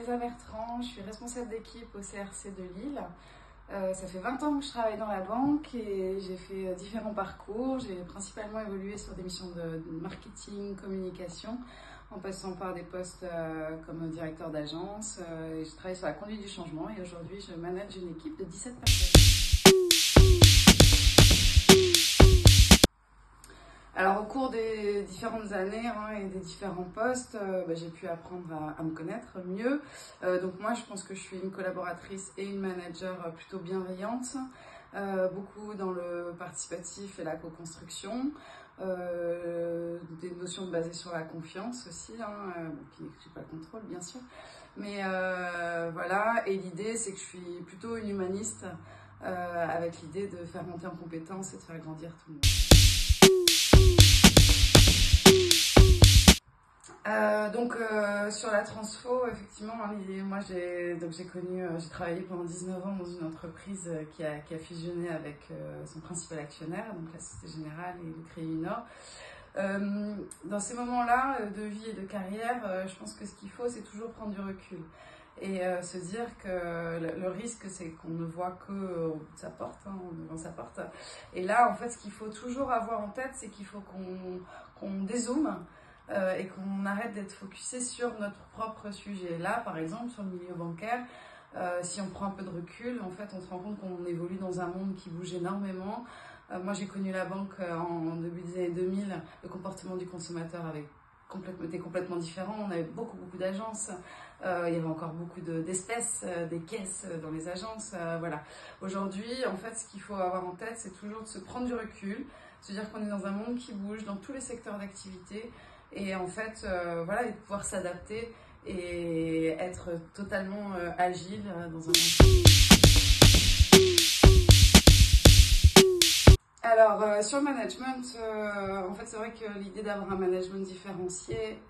Elsa Bertrand, je suis responsable d'équipe au CRC de Lille. Ça fait 20 ans que je travaille dans la banque et j'ai fait différents parcours. J'ai principalement évolué sur des missions de marketing, communication, en passant par des postes comme directeur d'agence. Et je travaille sur la conduite du changement et aujourd'hui je manage une équipe de 17 personnes. Alors au cours des différentes années et des différents postes, j'ai pu apprendre à me connaître mieux. Donc moi je pense que je suis une collaboratrice et une manager plutôt bienveillante, beaucoup dans le participatif et la co-construction, des notions basées sur la confiance aussi, qui n'exclut pas le contrôle bien sûr. Mais voilà, et l'idée c'est que je suis plutôt une humaniste, avec l'idée de faire monter en compétences et de faire grandir tout le monde. Sur la transfo, effectivement, moi j'ai travaillé pendant 19 ans dans une entreprise qui a fusionné avec son principal actionnaire, donc la Société Générale et le Crédit du Nord. Dans ces moments-là de vie et de carrière, je pense que ce qu'il faut, c'est toujours prendre du recul et se dire que le risque, c'est qu'on ne voit que sa porte, devant sa porte. Et là, en fait, ce qu'il faut toujours avoir en tête, c'est qu'il faut qu'on dézoome. Et qu'on arrête d'être focusé sur notre propre sujet. Là, par exemple, sur le milieu bancaire, si on prend un peu de recul, en fait, on se rend compte qu'on évolue dans un monde qui bouge énormément. Moi, j'ai connu la banque en début des années 2000. Le comportement du consommateur était complètement différent. On avait beaucoup d'agences. Il y avait encore beaucoup d'espèces, des caisses dans les agences. Voilà. Aujourd'hui, en fait, ce qu'il faut avoir en tête, c'est toujours de se prendre du recul, se dire qu'on est dans un monde qui bouge dans tous les secteurs d'activité. Et en fait, voilà, et de pouvoir s'adapter et être totalement agile dans un monde. Alors, sur le management, en fait, c'est vrai que l'idée d'avoir un management différencié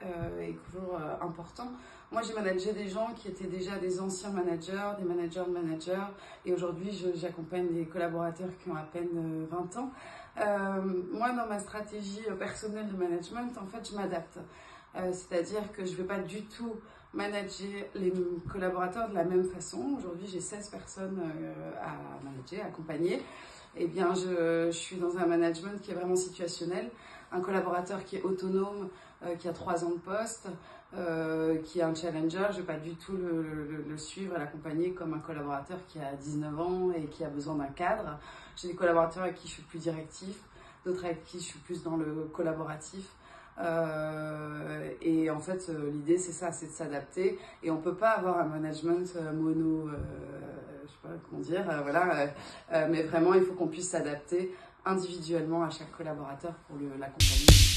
est toujours important. Moi, j'ai managé des gens qui étaient déjà des anciens managers, des managers de managers, et aujourd'hui, j'accompagne des collaborateurs qui ont à peine 20 ans. Moi, dans ma stratégie personnelle de management, en fait, je m'adapte. C'est-à-dire que je ne vais pas du tout manager les collaborateurs de la même façon. Aujourd'hui, j'ai 16 personnes à manager, à accompagner. Eh bien, je suis dans un management qui est vraiment situationnel. Un collaborateur qui est autonome, qui a 3 ans de poste, qui est un challenger, je ne vais pas du tout le suivre et l'accompagner comme un collaborateur qui a 19 ans et qui a besoin d'un cadre. J'ai des collaborateurs avec qui je suis plus directif, d'autres avec qui je suis plus dans le collaboratif. Et en fait, l'idée c'est ça, c'est de s'adapter. Et on ne peut pas avoir un management mono, je sais pas comment dire, voilà. Mais vraiment, il faut qu'on puisse s'adapter individuellement à chaque collaborateur pour l'accompagner.